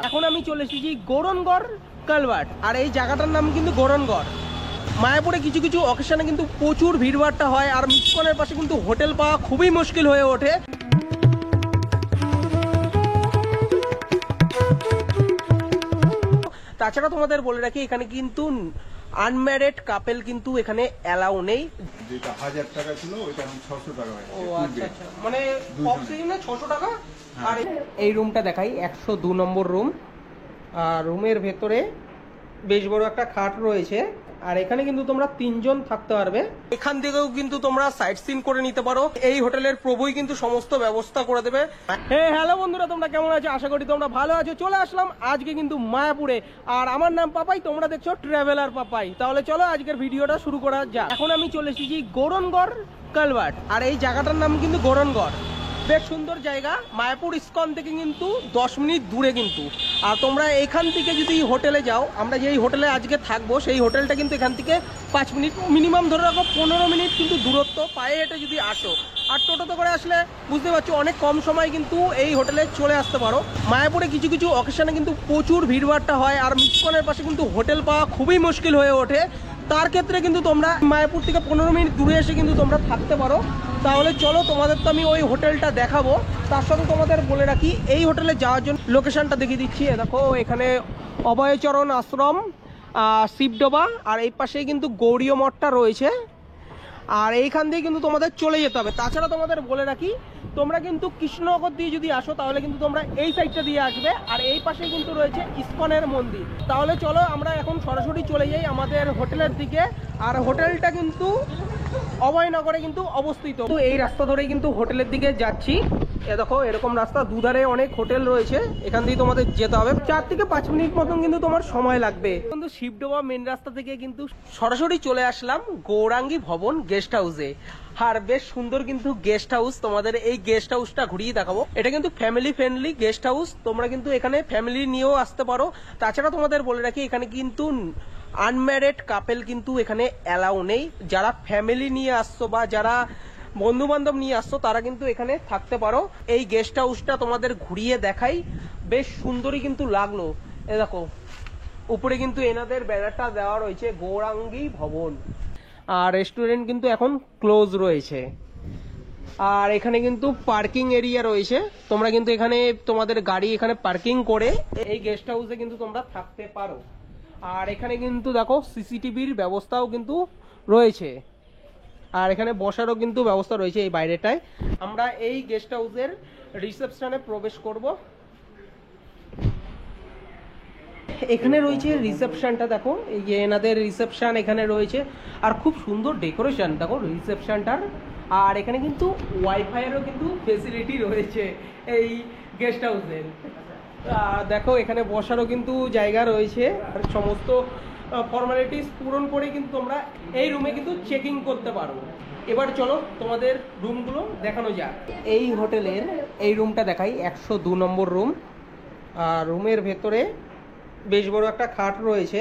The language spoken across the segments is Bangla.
এখন আমি চলে এসেছি গৌরনগড় কালভার্ট, আর এই জায়গাটার নাম কিন্তু গৌরনগড়। মায়াপুরে কিছু কিছু অকেশনে কিন্তু প্রচুর ভিড়ভাড়টা হয়, আর মিসকনের পাশে কিন্তু হোটেল পাওয়া খুবই মুশকিল হয়ে ওঠে। তাছাড়া তোমাদের বলে রাখি, এখানে কিন্তু আনম্যারিড কাপেল কিন্তু এখানে অ্যালাউ নেই। যেটা 1000 টাকা ছিল ওইটা এখন 600 টাকা হয়ে গেছে। ও আচ্ছা আচ্ছা, মানে অফ সিজনে 600 টাকা। আর এই রুমটা দেখাই, 102 নম্বর রুম। আর রুমের ভেতরে বেশ বড় একটা খাট রয়েছে, আর এখানে কিন্তু তোমরা 3 জন থাকতে পারবে। এখান থেকেও কিন্তু তোমরা সাইট সিন করে নিতে পারো। এই হোটেলের প্রভুই কিন্তু সমস্ত ব্যবস্থা করে দেবে। হ্যালো বন্ধুরা, তোমরা কেমন আছো? আশা করি তোমরা ভালো আছো। চলে আসলাম আজকে কিন্তু মায়াপুরে, আর আমার নাম পাপাই, তোমরা দেখছো ট্রাভেলার পাপাই। তাহলে চলো আজকের ভিডিওটা শুরু করা যাক। এখন আমি চলে এসেছি গৌরনগড় কালভার্ট, আর এই জায়গাটার নাম কিন্তু গৌরনগড়। বেশ সুন্দর জায়গা, মায়াপুর ইস্কন থেকে কিন্তু 10 মিনিট দূরে কিন্তু। আর তোমরা এখান থেকে যদি হোটেলে যাও, আমরা যেই হোটেলে আজকে থাকবো সেই হোটেলটা কিন্তু এখান থেকে 5 মিনিট মিনিমাম ধরে রাখো, 15 মিনিট কিন্তু দূরত্ব। পায়ে হেঁটে যদি আসো, আর টোটোতে করে আসলে বুঝতে পারছো অনেক কম সময় কিন্তু এই হোটেলে চলে আসতে পারো। মায়াপুরে কিছু কিছু অকেশনে কিন্তু প্রচুর ভিড়ভাড়টা হয়, আর মিসকনের পাশে কিন্তু হোটেল পাওয়া খুবই মুশকিল হয়ে ওঠে। তার ক্ষেত্রে কিন্তু তোমরা মায়াপুর থেকে 15 মিনিট দূরে এসে কিন্তু তোমরা থাকতে পারো। তাহলে চলো, তোমাদের তো আমি ওই হোটেলটা দেখাবো, তার সাথে তোমাদের বলে রাখি এই হোটেলে যাওয়ার জন্য লোকেশনটা দেখিয়ে দিচ্ছি। দেখো, এখানে অভয়চরণ আশ্রম, শিবডোবা, আর এই পাশেই কিন্তু গৌরীয় মঠটা রয়েছে। আর এইখান দিয়ে কিন্তু তোমাদের চলে যেতে হবে। তাছাড়া তোমাদের বলে রাখি, তোমরা কিন্তু কৃষ্ণনগর দিয়ে যদি আসো তাহলে কিন্তু তোমরা এই সাইডটা দিয়ে আসবে, আর এই পাশে কিন্তু রয়েছে ইস্কনের মন্দির। তাহলে চলো আমরা এখন সরাসরি চলে যাই আমাদের হোটেলের দিকে। আর হোটেলটা কিন্তু অভয়নগরে কিন্তু অবস্থিত। তো এই রাস্তা ধরেই কিন্তু হোটেলের দিকে যাচ্ছি। দেখো, এরকম রাস্তা, দুধারে অনেক হোটেল রয়েছে, এখান দিয়ে তোমাদের যেতে হবে। 4 থেকে 5 মিনিট মতন কিন্তু তোমার সময় লাগবে। কিন্তু শিবডোবা মেন রাস্তা থেকে কিন্তু সরাসরি চলে আসলাম গৌরাঙ্গী ভবন গেস্ট হাউসে। আর বেশ সুন্দর কিন্তু গেস্ট হাউস, তোমাদের এই গেস্ট হাউসটা ঘুরিয়ে দেখাবো। এটা কিন্তু ফ্যামিলি ফ্রেন্ডলি গেস্ট হাউস, তোমরা কিন্তু এখানে ফ্যামিলি নিয়েও আসতে পারো। তাছাড়া তোমাদের বলে রাখি, এখানে কিন্তু আনম্যারিড কাপেল কিন্তু এখানে অ্যালাউ নেই। যারা ফ্যামিলি নিয়ে আসছো বা যারা বন্ধু বান্ধব নিয়ে আসছো, তারা কিন্তু এখানে থাকতে পারো। এই গেস্ট হাউসটা তোমাদের ঘুরিয়ে দেখাই, বেশ সুন্দরই কিন্তু লাগলো। এ দেখো, উপরে কিন্তু এনাদের ব্যানারটা দেওয়া রয়েছে গৌরাঙ্গী ভবন। আর রেস্টুরেন্ট কিন্তু এখন ক্লোজ রয়েছে। আর এখানে কিন্তু পার্কিং এরিয়া রয়েছে, তোমরা কিন্তু এখানে তোমাদের গাড়ি এখানে পার্কিং করে এই গেস্ট হাউসে কিন্তু তোমরা থাকতে পারো। আর এখানে কিন্তু দেখো সিসিটিভির ব্যবস্থাও কিন্তু রয়েছে, আর এখানে বসারও কিন্তু ব্যবস্থা রয়েছে এই বাইরেটায়। আমরা এই গেস্ট হাউসের রিসেপশনে প্রবেশ করব। এখানে রয়েছে রিসেপশনটা, দেখো এই যে এনাদের রিসেপশন এখানে রয়েছে, আর খুব সুন্দর ডেকোরেশন দেখো রিসেপশনটার। আর এখানে কিন্তু ওয়াইফাইয়েরও কিন্তু ফেসিলিটি রয়েছে এই গেস্ট হাউসের। দেখো, এখানে বসারও কিন্তু জায়গা রয়েছে, আর সমস্ত ফর্মালিটিস পূরণ করে কিন্তু তোমরা এই রুমে কিন্তু চেকিং করতে পারো। এবার চলো তোমাদের রুমগুলো দেখানো যাক। এই হোটেলের এই রুমটা দেখাই, 102 নম্বর রুম। আর রুমের ভেতরে বেশ বড় একটা খাট রয়েছে,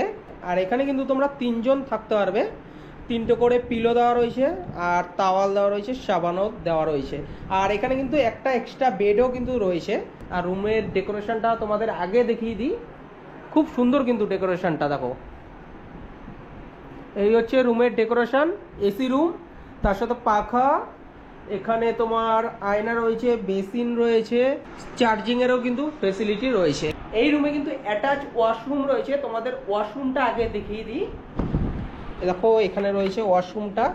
আর এখানে কিন্তু তোমরা 3 জন থাকতে পারবে। 3টে করে পিলো দেওয়া রয়েছে, আর তাওয়াল দেওয়া রয়েছে, সাবানও দেওয়া রয়েছে। আর এখানে কিন্তু একটা এক্সট্রা বেডও কিন্তু রয়েছে। আর রুমের ডেকোরেশনটা তোমাদের আগে দেখিয়ে দিই, খুব সুন্দর কিন্তু ডেকোরেশনটা দেখো। এই হচ্ছে রুমের ডেকোরেশন, এসি রুম, তার সাথে পাখা, এখানে তোমার আয়না রয়েছে, বেসিন রয়েছে, চার্জিং এরও কিন্তু ফেসিলিটি রয়েছে। এই রুমে কিন্তু অ্যাটাচ ওয়াশরুম রয়েছে, তোমাদের ওয়াশরুমটা আগে দেখিয়ে দিই। দেখো, এখানে রয়েছে ওয়াশরুমটা।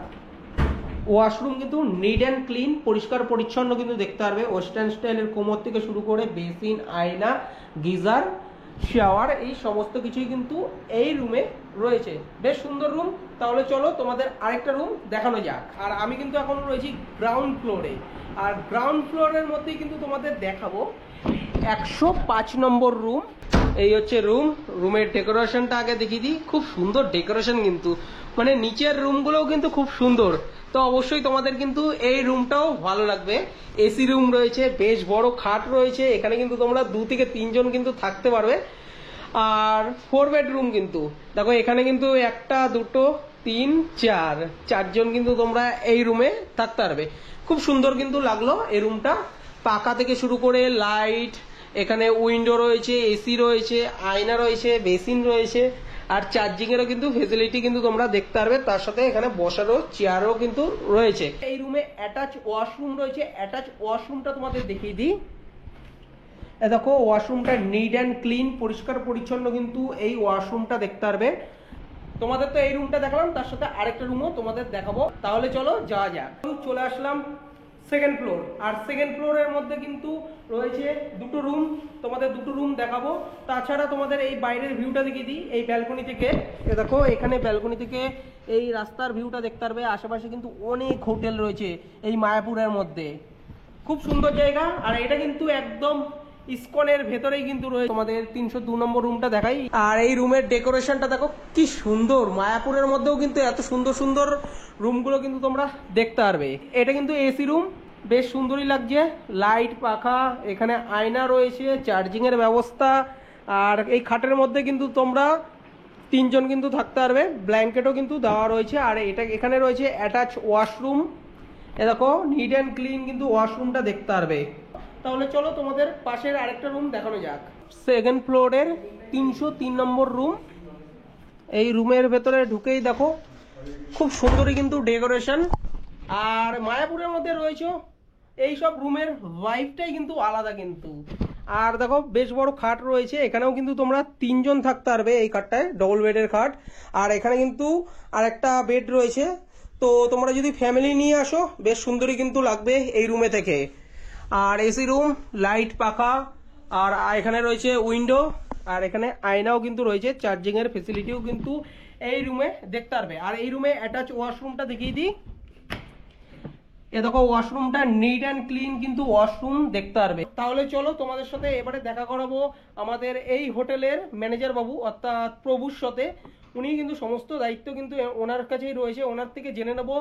ওয়াশরুম কিন্তু নিট অ্যান্ড ক্লিন, পরিষ্কার পরিচ্ছন্ন কিন্তু দেখতে পারবে। ওয়েস্টার্ন স্টাইলের কোমর থেকে শুরু করে বেসিন, আয়না, গিজার, শাওয়ার, এই সমস্ত কিছুই কিন্তু এই রুমে রয়েছে। বেশ সুন্দর রুম। তাহলে চলো তোমাদের আরেকটা রুম দেখানো যাক। আর আমি কিন্তু এখন রয়েছি গ্রাউন্ড ফ্লোরে, আর গ্রাউন্ড ফ্লোরের মধ্যেই কিন্তু তোমাদের দেখাবো 105 নম্বর রুম। এই হচ্ছে রুম। রুমের ডেকোরেশনটা আগে দেখিয়ে দিই, খুব সুন্দর ডেকোরেশন কিন্তু, মানে নিচের রুমগুলোও কিন্তু খুব সুন্দর। তো অবশ্যই তোমাদের কিন্তু এই রুমটাও ভালো লাগবে। এসি রুম রয়েছে, বেশ বড় খাট রয়েছে, এখানে কিন্তু তোমরা 2 থেকে 3 জন কিন্তু থাকতে পারবে। আর 4 বেডরুম কিন্তু দেখো, এখানে কিন্তু 1, 2, 3, 4 জন কিন্তু তোমরা এই রুমে থাকতে পারবে। খুব সুন্দর কিন্তু লাগলো এই রুমটা, পাকা থেকে শুরু করে লাইট, এখানে উইন্ডো রয়েছে, এসি রয়েছে, আয়না রয়েছে, বেসিন রয়েছে, আর চার্জিং এরও কিন্তু ফেসিলিটি কিন্তু তোমরা দেখতে পারবে। তার সাথে এখানে বসারও চেয়ারও কিন্তু রয়েছে। এই রুমে অ্যাটাচ ওয়াশরুম রয়েছে। অ্যাটাচ ওয়াশরুমটা তোমাদের দেখিয়ে দিই। দেখো ওয়াশরুমটা নিট অ্যান্ড ক্লিন, পরিষ্কার পরিচ্ছন্ন কিন্তু এই ওয়াশরুমটা দেখতে পারবে। তোমাদের তো এই রুমটা দেখালাম, তার সাথে আরেকটা রুমও তোমাদের দেখাবো। তাহলে চলো যাওয়া যাক। চলে আসলাম সেকেন্ড ফ্লোর, আর সেকেন্ড ফ্লোরের মধ্যে কিন্তু রয়েছে দুটো রুম। তোমাদের দুটো রুম দেখাবো। তাছাড়া তোমাদের এই বাইরের ভিউটা দেখিয়ে দিই। এই ব্যালকনি থেকে দেখো, এখানে ব্যালকনি থেকে এই রাস্তার ভিউটা দেখতে পারবে। আশেপাশে কিন্তু অনেক হোটেল রয়েছে এই মায়াপুরের মধ্যে, খুব সুন্দর জায়গা। আর এটা কিন্তু একদম ইসকনের ভেতরেই কিন্তু রয়েছে। তোমাদের 302 নম্বর রুমটা দেখাই। আর এই রুমের ডেকোরেশনটা দেখো কি সুন্দর। মায়াপুরের মধ্যেও কিন্তু এত সুন্দর সুন্দর রুমগুলো কিন্তু তোমরা দেখতে পারবে। এটা কিন্তু এসি রুম, বেশ সুন্দরই লাগছে। লাইট, পাখা, এখানে আয়না রয়েছে, চার্জিং এর ব্যবস্থা। আর এই খাটের মধ্যে কিন্তু তোমরা 3 জন কিন্তু থাকতে পারবে। ব্ল্যাঙ্কেটও কিন্তু দেওয়া রয়েছে। আর এটা এখানে রয়েছে অ্যাটাচ ওয়াশরুম। এ দেখো নিট অ্যান্ড ক্লিন কিন্তু ওয়াশরুমটা দেখতে পারবে। তাহলে চলো তোমাদের পাশের আরেকটা রুম দেখানো যাক। সেকেন্ড ফ্লোরের 303 নম্বর রুম। এই রুমের ভেতরে ঢুকেই দেখো খুব সুন্দরই কিন্তু ডেকোরেশন। আর মায়াপুরের মধ্যে রয়েছে এই সব রুমের ভাইবটাই কিন্তু আলাদা কিন্তু। আর দেখো বেশ বড় খাট রয়েছে। এখানেও কিন্তু তোমরা 3 জন থাকতে পারবে এই খাটটায়, ডবল বেডের খাট। আর এখানে কিন্তু আরেকটা বেড রয়েছে। তো তোমরা যদি ফ্যামিলি নিয়ে আসো বেশ সুন্দরই কিন্তু লাগবে এই রুমে থেকে। আর এসি রুম, লাইট, পাখা, আর এখানে রয়েছে উইন্ডো, আর এখানে আয়নাও কিন্তু রয়েছে। চার্জিং এর ফেসিলিটিও কিন্তু এই রুমে দেখতে পারবে। আর এই রুমে অ্যাটাচ ওয়াশরুমটা দেখিয়ে দিই। এ দেখো ওয়াশরুমটা নিট অ্যান্ড ক্লিন কিন্তু ওয়াশরুম দেখতে পারবে। তাহলে চলো তোমাদের সাথে এবারে দেখা করাবো আমাদের এই হোটেলের ম্যানেজার বাবু, অর্থাৎ প্রভুর সাথে। উনি কিন্তু সমস্ত দায়িত্ব কিন্তু ওনার কাছেই রয়েছে। ওনার থেকে জেনে নেবো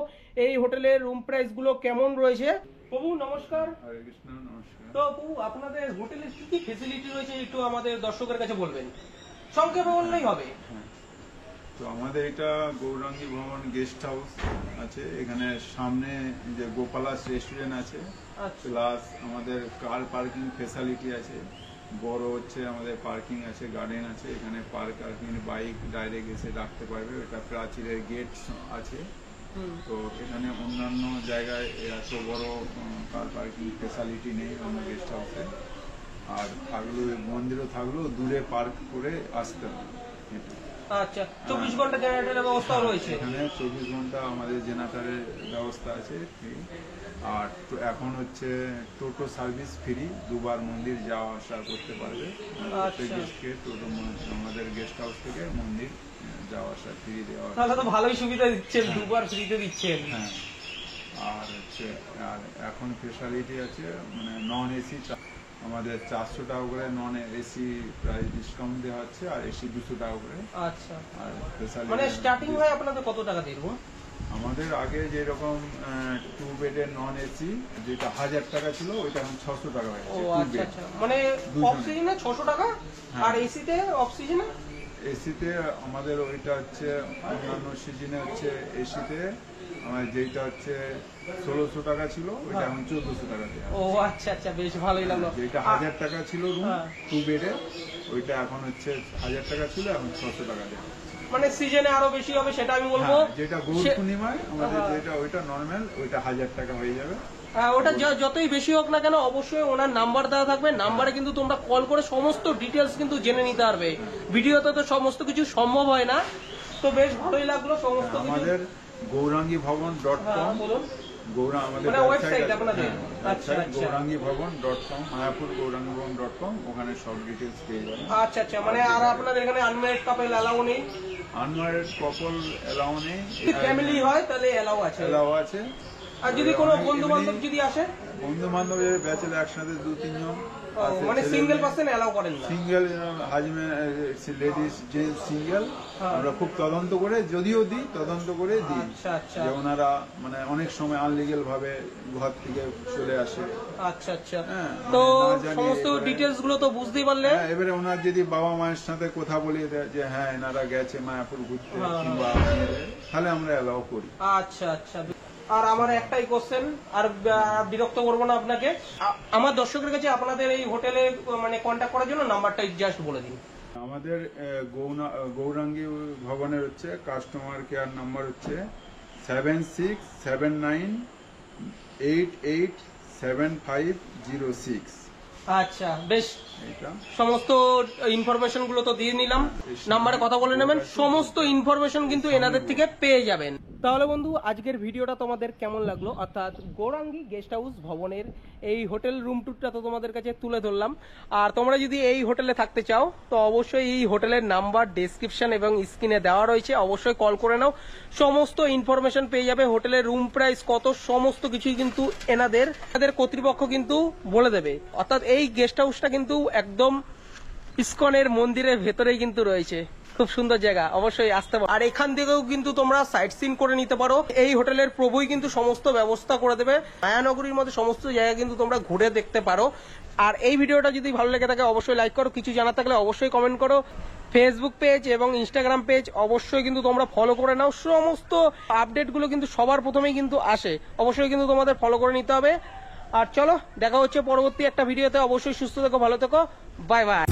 এই হোটেলের রুম প্রাইস গুলো কেমন রয়েছে। প্রভু নমস্কার। হরে কৃষ্ণ, নমস্কার। তো প্রভু আপনাদের হোটেলের কি কি ফেসিলিটি রয়েছে একটু আমাদের দর্শকের কাছে বলবেন, সংক্ষেপে বললেই হবে। তো আমাদের এটা গৌরাঙ্গী ভবন গেস্ট হাউস আছে। এখানে সামনে যে গোপালাস রেস্টুরেন্ট আছে, প্লাস আমাদের কার পার্কিং ফেসিলিটি আছে। বড় হচ্ছে আমাদের পার্কিং আছে, গার্ডেন আছে। এখানে পার্কিং বাইক ডাইরেক্ট এসে রাখতে পারবে। এটা প্রাচীরের গেট আছে। তো এখানে অন্যান্য জায়গায় এত বড় কার পার্কিং ফেসিলিটি নেই অন্য গেস্ট হাউসে। আর থাকলেও মন্দিরও থাকলেও দূরে পার্ক করে আসতে হবে। আচ্ছা, 24 ঘন্টা জেনারেটরের ব্যবস্থা রয়েছে এখানে। 24 ঘন্টা আমাদের জেনারেটরের ব্যবস্থা আছে। আর এখন হচ্ছে টোটো সার্ভিস ফ্রি, দুবার মন্দির যাওয়া আসা করতে পারবে। গেস্টকে টোটো আমাদের গেস্ট হাউস থেকে মন্দির যাওয়া আসা ফ্রি দেওয়া। তাহলে তো ভালোই সুবিধা দিচ্ছেন, দুবার ফ্রিতে দিচ্ছেন। হ্যাঁ। আর হচ্ছে আর এখন ফেসিলিটি আছে মানে নন এসি আমাদের 400 টাকা করে, নন এসি প্রাইস ডিসকাউন্ট দেওয়া হচ্ছে। আর এসি 200 টাকা করে। আচ্ছা, আর ফেসিলিটি মানে স্টার্টিং হয় আপনাদের কত টাকা দিয়ে রুম? আমাদের আগে যেরকম 2 বেডের নন এসি যেটা 1000 টাকা ছিল, ওইটা এখন 600 টাকা হয়ে ও গেছে। আচ্ছা আচ্ছা, মানে অফ সিজনে 600 টাকা। আর এসিতে অফ সিজনে? এসিতে আমাদের ওইটা হচ্ছে অন্যান্য সিজনে হচ্ছে এসিতে আমার যেটা হচ্ছে 1600 টাকা ছিল, ওইটা এখন 1400 টাকা দেওয়া। ও আচ্ছা আচ্ছা, বেশ ভালোই লাগলো। যেটা 1000 টাকা ছিল রুম 2 বেডে, ওইটা এখন হচ্ছে 1000 টাকা ছিল, এখন 600 টাকা দেওয়া। মানে সিজনে আরো বেশি হবে সেটা আমি বলবো। যেটা গৌর পূর্ণিমায় আমাদের যেটা ওইটা নরমাল, ওইটা 1000 টাকা হয়ে যাবে। ওটা যতই বেশি হোক না কেন, অবশ্যই ওনার নাম্বার দেওয়া থাকবে। নাম্বারে কিন্তু তোমরা কল করে সমস্ত ডিটেলস কিন্তু জেনে নিতে পারবে। ভিডিওতে তো সমস্ত কিছু সম্ভব হয় না। তো বেশ ভালোই লাগলো সমস্ত কিছু। আমাদের গৌরাঙ্গীভবন.com আমাদের ওয়েবসাইট আপনাদের। আচ্ছা, গৌরাঙ্গীভবন.com, মায়াপুর গৌরাঙ্গীভবন.com, ওখানে সব ডিটেলস পেয়ে যাবেন। আচ্ছা আচ্ছা, মানে আর আপনাদের এখানে আনম্যারিড কাপল অ্যালাউ নেই? আনম্যারিড কাপল অ্যালাউ নেই। ফ্যামিলি হয় তাহলে অ্যালাউ আছে? অ্যালাউ আছে। আর যদি কোনো বন্ধু বান্ধব যদি আসে? বন্ধু বান্ধব ব্যাচেলর একসাথে 2-3 জন। মানে সিঙ্গেল পার্সন অ্যালাউ করেন না? Single husband ladies gents single আমরা খুব তদন্ত করে যদিও দিই, তদন্ত করে দিই। আচ্ছা আচ্ছা, যে ওনারা মানে অনেক সময় আনলিগেল ভাবে ঘর থেকে চলে আসে। আচ্ছা আচ্ছা, তো সমস্ত ডিটেলস গুলো তো বুঝতেই পারলে। এবারে ওনার যদি বাবা মায়ের সাথে কথা বলিয়ে দেয় যে হ্যাঁ এনারা গেছে মায়াপুর ঘুরতে কিংবা, তাহলে আমরা অ্যালাউ করি। আচ্ছা আচ্ছা, আর আমার একটাই কোশ্চেন, আর বিরক্ত করবো না আপনাকে, আমার দর্শকের কাছে আপনাদের এই হোটেলে মানে কন্ট্যাক্ট করার জন্য নাম্বারটা জাস্ট বলে দিন। আমাদের গৌরাঙ্গী ভবনের হচ্ছে কাস্টমার কেয়ার নাম্বার হচ্ছে 7679887506। আচ্ছা, বেশ, এটা সমস্ত ইনফরমেশন গুলো তো দিয়ে নিলাম, নাম্বারে কথা বলে নেবেন, সমস্ত ইনফরমেশন কিন্তু এনাদের থেকে পেয়ে যাবেন। তাহলে বন্ধু, আজকের ভিডিওটা তোমাদের কেমন লাগলো, অর্থাৎ গৌরাঙ্গী গেস্ট হাউস ভবনের এই হোটেল রুম ট্যুরটা তো তোমাদের কাছে তুলে ধরলাম। আর তোমরা যদি এই হোটেলে থাকতে চাও তো অবশ্যই এই হোটেলের নাম্বার ডেসক্রিপশন এবং স্ক্রিনে দেওয়া রয়েছে, অবশ্যই কল করে নাও, সমস্ত ইনফরমেশন পেয়ে যাবে। হোটেলের রুম প্রাইস কত সমস্ত কিছুই কিন্তু এনাদের কর্তৃপক্ষ কিন্তু বলে দেবে। অর্থাৎ এই গেস্ট হাউসটা কিন্তু একদম ইসকনের মন্দিরের ভেতরেই কিন্তু রয়েছে, খুব সুন্দর জায়গা, অবশ্যই আসতে পারো। আর এখান থেকেও কিন্তু তোমরা সাইট সিন করে নিতে পারো, এই হোটেলের প্রভুই কিন্তু সমস্ত ব্যবস্থা করে দেবে। মায়ানগরীর মধ্যে সমস্ত জায়গা কিন্তু তোমরা ঘুরে দেখতে পারো। আর এই ভিডিওটা যদি ভালো লেগে থাকে অবশ্যই লাইক করো, কিছু জানার থাকলে অবশ্যই কমেন্ট করো। ফেসবুক পেজ এবং ইনস্টাগ্রাম পেজ অবশ্যই কিন্তু তোমরা ফলো করে নাও, সমস্ত আপডেটগুলো কিন্তু সবার প্রথমেই কিন্তু আসে, অবশ্যই কিন্তু তোমাদের ফলো করে নিতে হবে। আর চলো, দেখা হচ্ছে পরবর্তী একটা ভিডিওতে, অবশ্যই সুস্থ থেকো, ভালো থেকো, বাই বাই।